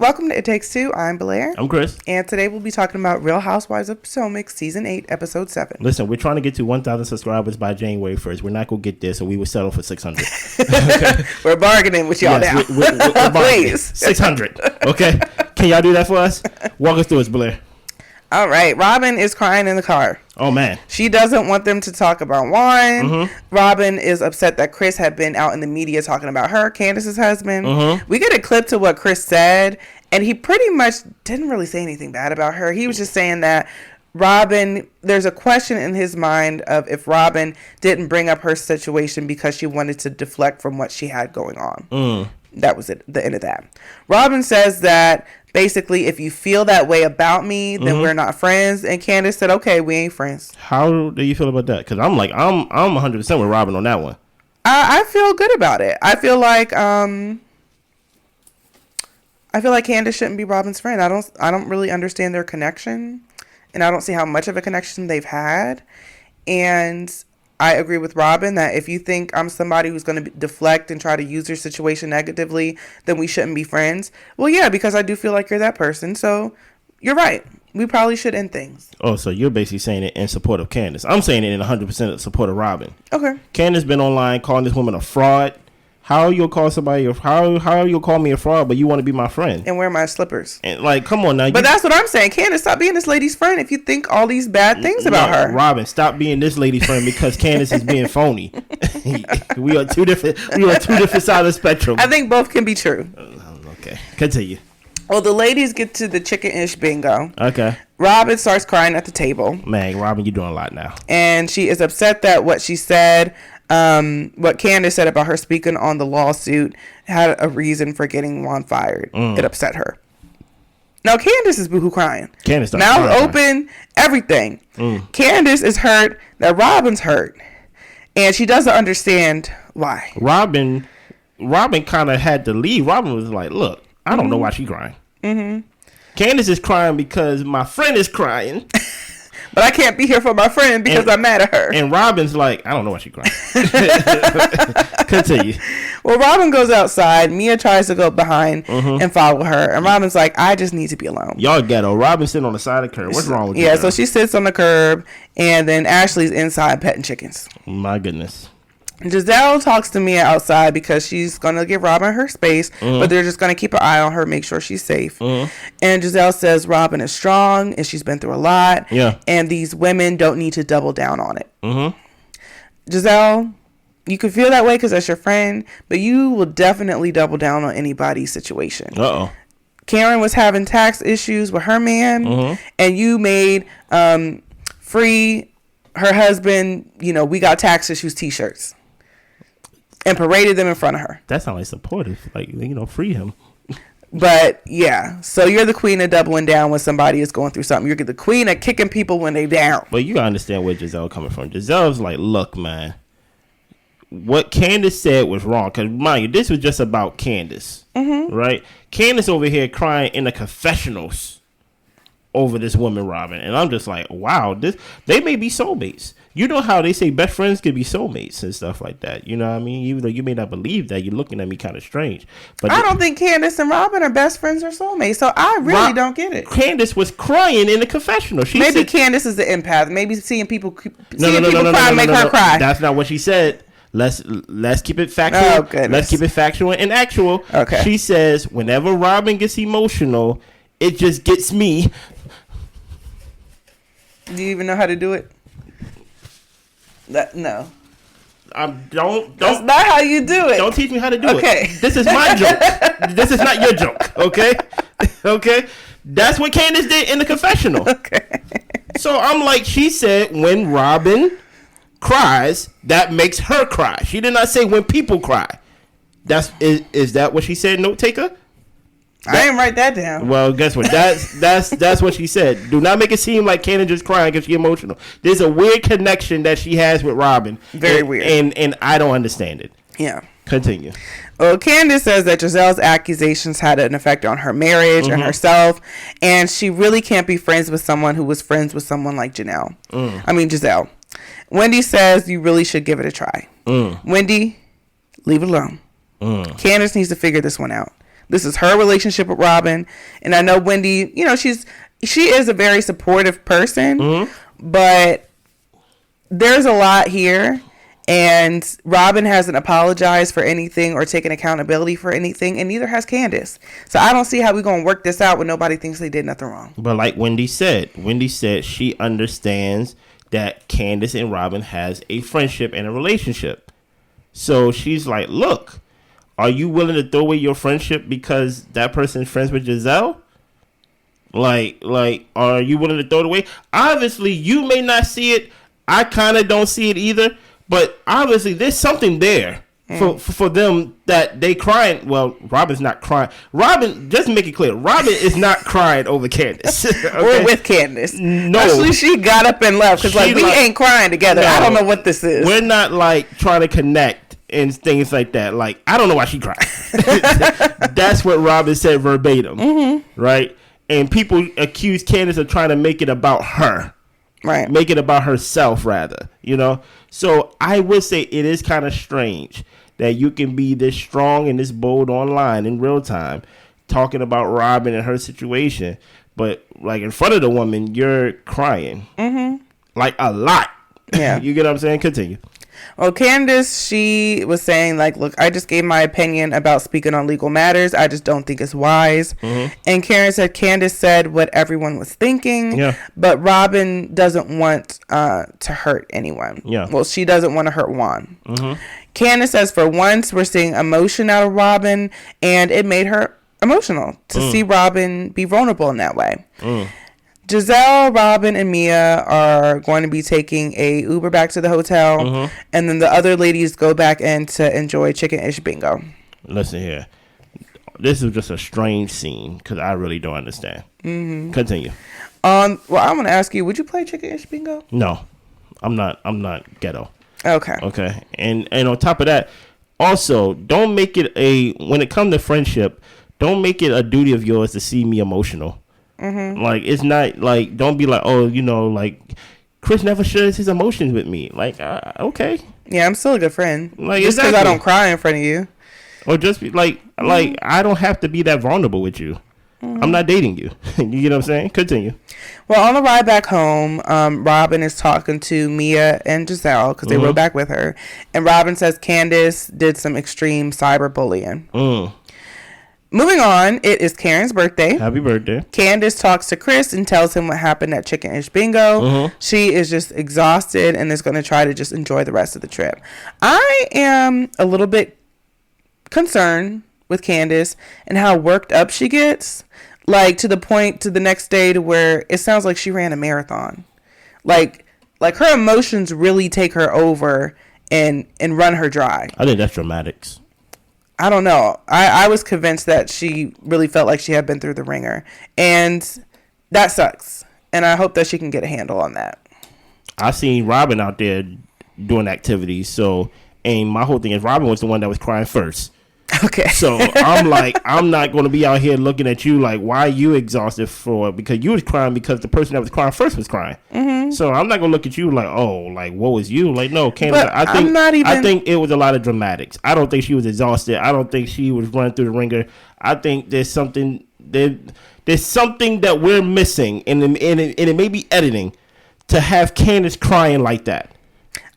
Welcome to It Takes Two. I'm Blair. I'm Chris. And today we'll be talking about Real Housewives of Potomac, Season 8, Episode 7. Listen, we're trying to get to 1,000 subscribers by January 1st. We're not going to get there, so we will settle for 600. Okay? We're bargaining with y'all now. We're bargaining. Please. 600. Okay? Can y'all do that for us? Walk us through it, Blair. All right. Robyn is crying in the car. Oh, man. She doesn't want them to talk about Juan. Mm-hmm. Robyn is upset that Chris had been out in the media talking about her, Candiace's husband. Mm-hmm. We get a clip to what Chris said, and he pretty much didn't really say anything bad about her. He was just saying that Robyn, there's a question in his mind of if Robyn didn't bring up her situation because she wanted to deflect from what she had going on. That was it, the end of that. Robyn says that basically, if you feel that way about me, then we're not friends. And Candiace said, okay, we ain't friends. How do you feel about that? Because I'm 100% with Robyn on that one. I feel good about it. I feel like Candiace shouldn't be Robyn's friend. I don't really understand their connection, and I don't see how much of a connection they've had. And I agree with Robyn that if you think I'm somebody who's going to deflect and try to use your situation negatively, then we shouldn't be friends. Well, yeah, because I do feel like you're that person. So you're right. We probably should end things. Oh, so you're basically saying it in support of Candiace. I'm saying it in 100% support of Robyn. Okay. Candiace been online calling this woman a fraud. How you'll call somebody how you'll call me a fraud, but you want to be my friend and wear my slippers? And come on now. But that's what I'm saying. Candiace, stop being this lady's friend if you think all these bad things about her. Robyn, stop being this lady's friend because Candiace is being phony. we are two different sides of the spectrum. I think both can be true. Okay, continue. Well, the ladies get to the chicken-ish bingo. Okay. Robyn starts crying at the table. Man, Robyn, you're doing a lot now. And she is upset that what she said, what Candiace said about her speaking on the lawsuit had a reason for getting Juan fired. It upset her. Now, Candiace is boohoo crying. Candiace mouth open, everything. Candiace is hurt that Robyn's hurt. And she doesn't understand why. Robyn kind of had to leave. Robyn was like, look, I don't know why she's crying. Candiace is crying because my friend is crying. But I can't be here for my friend because I'm mad at her. And Robyn's like, I don't know why she's crying. Continue. Well, Robyn goes outside. Mia tries to go behind and follow her. And Robyn's like, I just need to be alone. Y'all ghetto. Robyn's sitting on the side of the curb. What's wrong with you? Yeah, so she sits on the curb. And then Ashley's inside petting chickens. My goodness. Gizelle talks to Mia outside because she's going to give Robyn her space, but they're just going to keep an eye on her, make sure she's safe. And Gizelle says Robyn is strong and she's been through a lot. Yeah. And these women don't need to double down on it. Gizelle, you could feel that way because that's your friend, but you will definitely double down on anybody's situation. Karen was having tax issues with her man, and you made free her husband, we got tax issues t-shirts. And paraded them in front of her. That sounds like supportive. Like, free him. But, yeah. So, you're the queen of doubling down when somebody is going through something. You're the queen of kicking people when they down. But you got to understand where Gizelle coming from. Giselle's like, look, man. What Candiace said was wrong. Because, mind you, this was just about Candiace. Right? Candiace over here crying in the confessionals over this woman, Robyn. And I'm just like, wow. They may be soulmates. You know how they say best friends can be soulmates and stuff like that. You know what I mean? Even though you may not believe that, you're looking at me kind of strange. But I don't think Candiace and Robyn are best friends or soulmates, so I really don't get it. Candiace was crying in the confessional. Maybe Candiace is the empath. Maybe seeing people cry make her cry. That's not what she said. Let's keep it factual. Oh, goodness. Let's keep it factual and actual. Okay. She says whenever Robyn gets emotional, it just gets me. Do you even know how to do it? No. Don't. That's not how you do it. Don't teach me how to do it. Okay. This is my joke. This is not your joke. Okay. Okay. That's what Candiace did in the confessional. Okay. So I'm like, she said when Robyn cries, that makes her cry. She did not say when people cry. Is that what she said, note taker? I didn't write that down. Well, guess what? That's what she said. Do not make it seem like Candiace just crying because she's emotional. There's a weird connection that she has with Robyn. Very weird. And I don't understand it. Yeah. Continue. Well, Candiace says that Giselle's accusations had an effect on her marriage and herself, and she really can't be friends with someone who was friends with someone like Gizelle. Wendy says you really should give it a try. Wendy, leave it alone. Candiace needs to figure this one out. This is her relationship with Robyn. And I know Wendy, you know, she is a very supportive person, but there's a lot here. And Robyn hasn't apologized for anything or taken accountability for anything, and neither has Candiace. So I don't see how we're going to work this out when nobody thinks they did nothing wrong. But like Wendy said she understands that Candiace and Robyn has a friendship and a relationship. So she's like, look, are you willing to throw away your friendship because that person's friends with Gizelle? Like, are you willing to throw it away? Obviously, you may not see it. I kind of don't see it either. But obviously, there's something there for them that they crying. Well, Robyn's not crying. Robyn, just to make it clear, Robyn is not crying over Candiace. Okay? We're with Candiace. No. Actually, she got up and left because we ain't crying together. No, I don't know what this is. We're not like trying to connect and things like that. Like, I don't know why she cried. That's what Robyn said verbatim, right? And people accuse Candiace of trying to make it about her. Right. Make it about herself, rather, you know? So I would say it is kind of strange that you can be this strong and this bold online in real time talking about Robyn and her situation, but like in front of the woman, you're crying. Like a lot. Yeah. You get what I'm saying? Continue. Well, Candiace, she was saying, like, look, I just gave my opinion about speaking on legal matters. I just don't think it's wise. And Karen said Candiace said what everyone was thinking, but Robyn doesn't want to hurt anyone. Well, she doesn't want to hurt Juan. Candiace says for once we're seeing emotion out of Robyn, and it made her emotional to see Robyn be vulnerable in that way. Gizelle, Robyn, and Mia are going to be taking a Uber back to the hotel, and then the other ladies go back in to enjoy chicken-ish bingo. Listen here. This is just a strange scene because I really don't understand. Continue. Well, I want to ask you, would you play chicken-ish bingo? No, I'm not ghetto. Okay. And on top of that, also, don't make it when it comes to friendship, don't make it a duty of yours to see me emotional. Like, it's not like, don't be like, oh, you know, like Chris never shares his emotions with me. Like, okay. Yeah, I'm still a good friend. Like, just because I don't cry in front of you. Or just be like I don't have to be that vulnerable with you. I'm not dating you. You get what I'm saying? Continue. Well, on the ride back home, Robyn is talking to Mia and Gizelle because they rode back with her. And Robyn says Candiace did some extreme cyberbullying. Moving on, it is Karen's birthday. Happy birthday. Candiace talks to Chris and tells him what happened at Chicken-ish Bingo. She is just exhausted and is going to try to just enjoy the rest of the trip. I am a little bit concerned with Candiace and how worked up she gets. Like, to the point to the next day to where it sounds like she ran a marathon. Like her emotions really take her over and run her dry. I think that's dramatics. I don't know. I was convinced that she really felt like she had been through the ringer. And that sucks. And I hope that she can get a handle on that. I seen Robyn out there doing activities. So, and my whole thing is Robyn was the one that was crying first. Okay. So I'm like, I'm not going to be out here looking at you like, why are you exhausted for? Because you was crying because the person that was crying first was crying. So I'm not going to look at you like, oh, like, what was you? Like, no, Candiace. I think it was a lot of dramatics. I don't think she was exhausted. I don't think she was running through the ringer. I think there's something that we're missing, and it may be editing to have Candiace crying like that.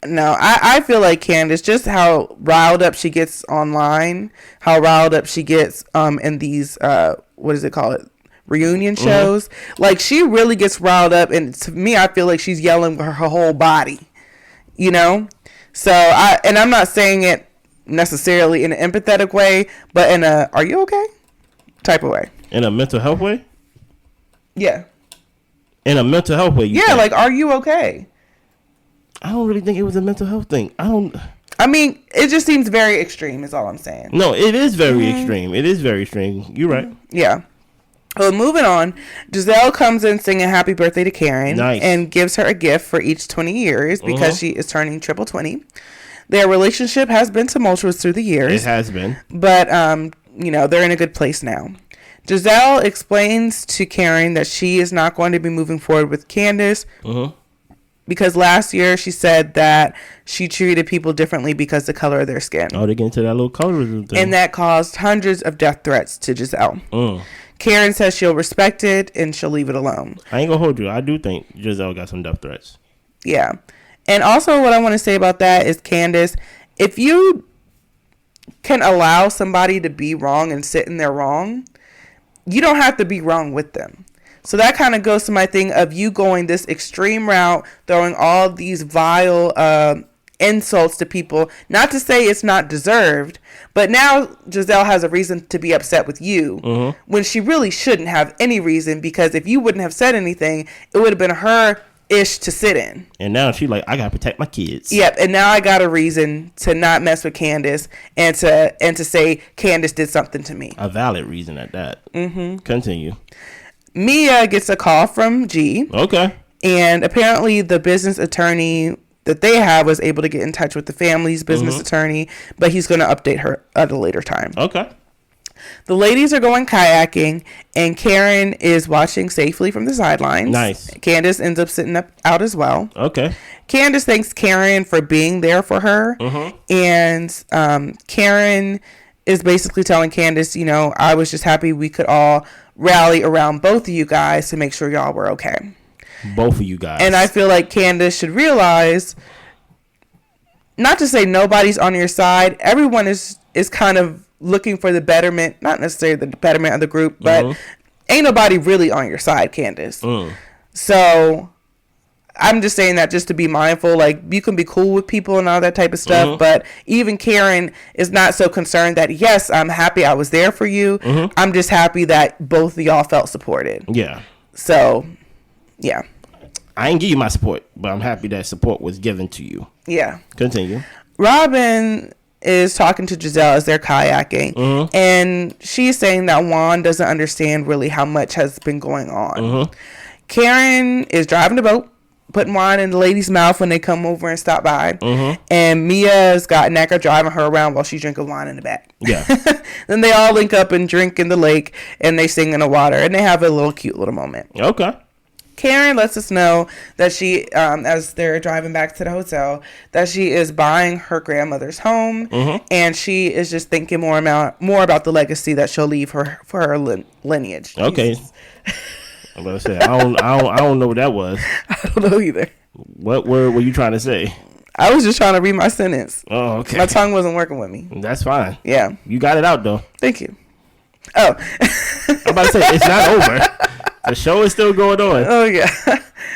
No, I feel like Candiace, just how riled up she gets online, how riled up she gets in these what is it called, reunion shows. Like, she really gets riled up, and to me, I feel like she's yelling with her whole body, you know. So I'm not saying it necessarily in an empathetic way, but in a "are you okay" type of way. In a mental health way. Yeah. In a mental health way. Yeah, like, are you okay? I don't really think it was a mental health thing. I mean, it just seems very extreme is all I'm saying. No, it is very extreme. It is very extreme. You're right. Yeah. Well, moving on, Gizelle comes in singing happy birthday to Karen. And gives her a gift for each 20 years because she is turning triple 20. Their relationship has been tumultuous through the years. It has been. But, you know, they're in a good place now. Gizelle explains to Karen that she is not going to be moving forward with Candiace. because last year she said that she treated people differently because of the color of their skin. Oh, they get into that little colorism thing. And that caused hundreds of death threats to Gizelle. Karen says she'll respect it and she'll leave it alone. I ain't gonna hold you. I do think Gizelle got some death threats. Yeah. And also what I want to say about that is, Candiace, if you can allow somebody to be wrong and sit in their wrong, you don't have to be wrong with them. So that kind of goes to my thing of you going this extreme route, throwing all these vile insults to people. Not to say it's not deserved, but now Gizelle has a reason to be upset with you when she really shouldn't have any reason, because if you wouldn't have said anything, it would have been her ish to sit in. And now she like, I gotta protect my kids. Yep. And now I got a reason to not mess with Candiace and to say Candiace did something to me. A valid reason at that. Continue. Mia gets a call from G. Okay. And apparently the business attorney that they have was able to get in touch with the family's business attorney, but he's going to update her at a later time. Okay. The ladies are going kayaking, and Karen is watching safely from the sidelines. Nice. Candiace ends up sitting out as well. Okay. Candiace thanks Karen for being there for her. And Karen is basically telling Candiace, you know, I was just happy we could all rally around both of you guys to make sure y'all were okay. Both of you guys. And I feel like Candiace should realize, not to say nobody's on your side, everyone is kind of looking for the betterment, not necessarily the betterment of the group, but ain't nobody really on your side, Candiace. So I'm just saying that just to be mindful. Like, you can be cool with people and all that type of stuff, but even Karen is not so concerned that, yes, I'm happy I was there for you. I'm just happy that both of y'all felt supported. Yeah. So, yeah. I ain't give you my support, but I'm happy that support was given to you. Yeah. Continue. Robyn is talking to Gizelle as they're kayaking, and she's saying that Juan doesn't understand really how much has been going on. Karen is driving the boat, putting wine in the lady's mouth when they come over and stop by, and Mia's got nneka driving her around while she's drinking wine in the back. Yeah. Then they all link up and drink in the lake, and they sing in the water, and they have a little cute little moment. Okay. Karen lets us know that she, as they're driving back to the hotel, that she is buying her grandmother's home, and she is just thinking more about the legacy that she'll leave for her lineage. Okay. I'm gonna say I don't know what that was. I don't know either. What word were you trying to say? I was just trying to read my sentence. Oh, okay. My tongue wasn't working with me. That's fine. Yeah. You got it out though. Thank you. Oh. I'm about to say it's not over. The show is still going on. Oh, yeah.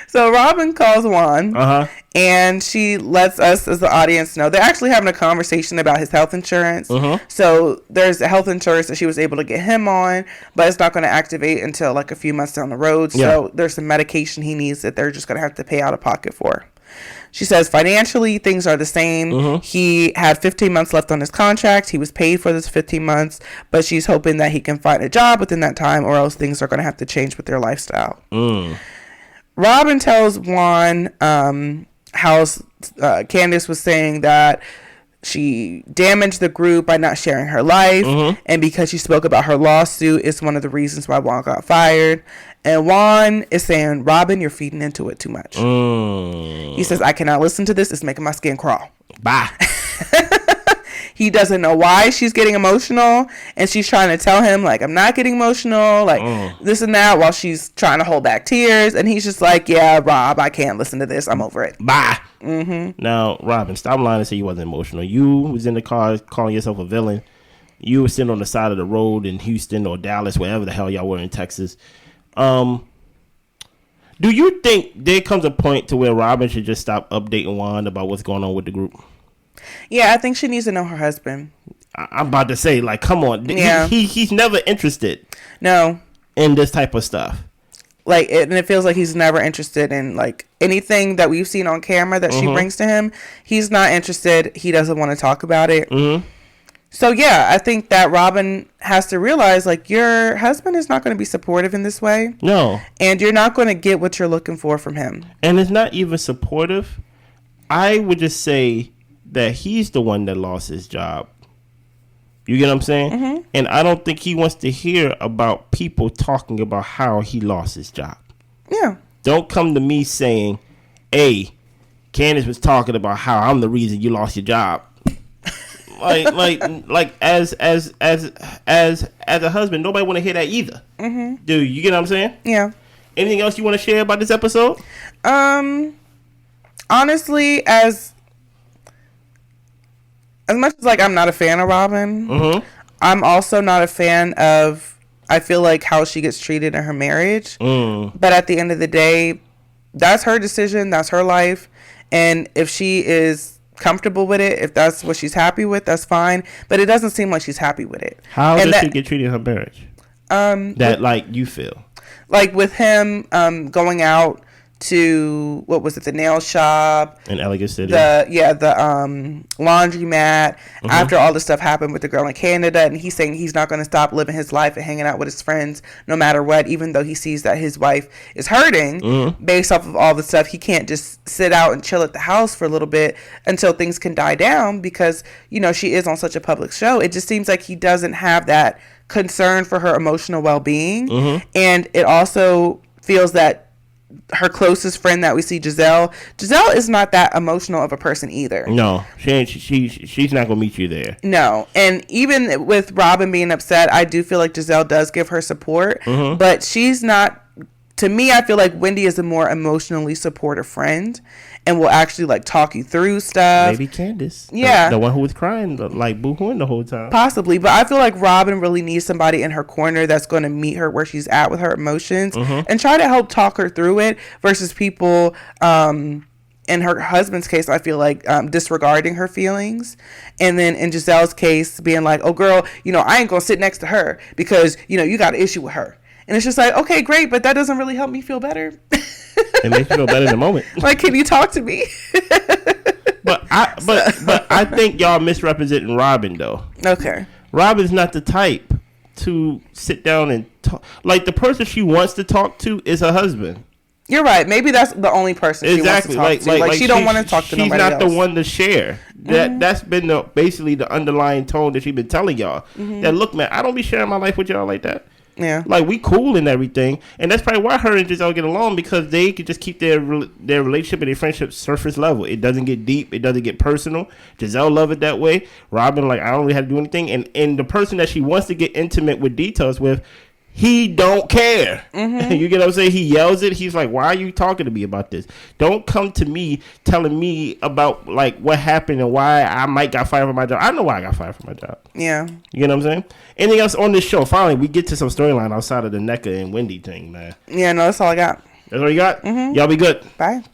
So Robyn calls Juan, and she lets us as the audience know they're actually having a conversation about his health insurance. So there's a health insurance that she was able to get him on, but it's not going to activate until like a few months down the road. So there's some medication he needs that they're just going to have to pay out of pocket for. She says financially, things are the same. He had 15 months left on his contract. He was paid for this 15 months, but she's hoping that he can find a job within that time, or else things are going to have to change with their lifestyle. Robyn tells Juan how Candiace was saying that she damaged the group by not sharing her life, and because she spoke about her lawsuit, it's one of the reasons why Juan got fired. And Juan is saying, Robyn, you're feeding into it too much. He says, I cannot listen to this. It's making my skin crawl. Bye. He doesn't know why she's getting emotional, and she's trying to tell him, like, I'm not getting emotional, like, this and that, while she's trying to hold back tears. And he's just like, yeah, Rob, I can't listen to this. I'm over it. Bye. Now, Robyn, stop lying and say you wasn't emotional. You was in the car calling yourself a villain. You were sitting on the side of the road in Houston or Dallas, wherever the hell y'all were in Texas. Do you think there comes a point to where Robyn should just stop updating Juan about what's going on with the group? Yeah, I think she needs to know her husband. I'm about to say, like, come on. Yeah. He's never interested. No. In this type of stuff. Like, and it feels like he's never interested in, like, anything that we've seen on camera that she brings to him. He's not interested. He doesn't want to talk about it. So, yeah, I think that Robyn has to realize, like, your husband is not going to be supportive in this way. No. And you're not going to get what you're looking for from him. And it's not even supportive. I would just say that he's the one that lost his job. You get what I'm saying? And I don't think he wants to hear about people talking about how he lost his job. Yeah. Don't come to me saying, hey, Candiace was talking about how I'm the reason you lost your job. like as a husband, nobody want to hear that either. Mm-hmm. Dude, you get what I'm saying? Yeah. Anything else you want to share about this episode? Honestly, as much as like I'm not a fan of Robyn, mm-hmm. I'm also not a fan of, I feel like, how she gets treated in her marriage. But at the end of the day, that's her decision, that's her life, and if she is comfortable with it, if that's what she's happy with, that's fine. But it doesn't seem like she's happy with it. How does she get treated in her marriage? Like you feel like with him going out to, what was it, the nail shop in Elegant City, the laundromat, mm-hmm. after all this stuff happened with the girl in Canada, and he's saying he's not going to stop living his life and hanging out with his friends no matter what, even though he sees that his wife is hurting, mm-hmm. based off of all the stuff. He can't just sit out and chill at the house for a little bit until things can die down, because, you know, she is on such a public show. It just seems like he doesn't have that concern for her emotional well-being, mm-hmm. and it also feels that her closest friend that we see, Gizelle is not that emotional of a person either. No, she ain't. She's not gonna meet you there. No, and even with Robyn being upset, I do feel like Gizelle does give her support, mm-hmm. but she's not. To me, I feel like Wendy is a more emotionally supportive friend and will actually like talk you through stuff. Maybe Candiace. Yeah. The one who was crying, like boo-hooing the whole time. Possibly. But I feel like Robyn really needs somebody in her corner that's going to meet her where she's at with her emotions, mm-hmm. and try to help talk her through it, versus people, in her husband's case, I feel like disregarding her feelings. And then in Giselle's case, being like, oh, girl, you know, I ain't going to sit next to her because, you know, you got an issue with her. And it's just like, okay, great, but that doesn't really help me feel better. It makes you feel better in the moment. Like, can you talk to me? But I think y'all misrepresenting Robyn, though. Okay. Robyn's not the type to sit down and talk. Like, the person she wants to talk to is her husband. You're right. Maybe that's the only person she wants to talk to. Like she don't want to talk to nobody else. She's not the one to share. That's been basically the underlying tone that she's been telling y'all. Mm-hmm. That, look, man, I don't be sharing my life with y'all like that. Yeah, like we cool and everything, and that's probably why her and Gizelle get along, because they could just keep their relationship and their friendship surface level. It doesn't get deep, it doesn't get personal. Gizelle love it that way. Robyn, like, I don't really have to do anything, and the person that she wants to get intimate with details with, he don't care. Mm-hmm. You get what I'm saying? He yells it. He's like, why are you talking to me about this? Don't come to me telling me about like what happened and why I might got fired from my job. I know why I got fired from my job. Yeah. You get what I'm saying? Anything else on this show? Finally, we get to some storyline outside of the nneka and Wendy thing, man. Yeah, no, that's all I got. That's all you got? Mm-hmm. Y'all be good. Bye.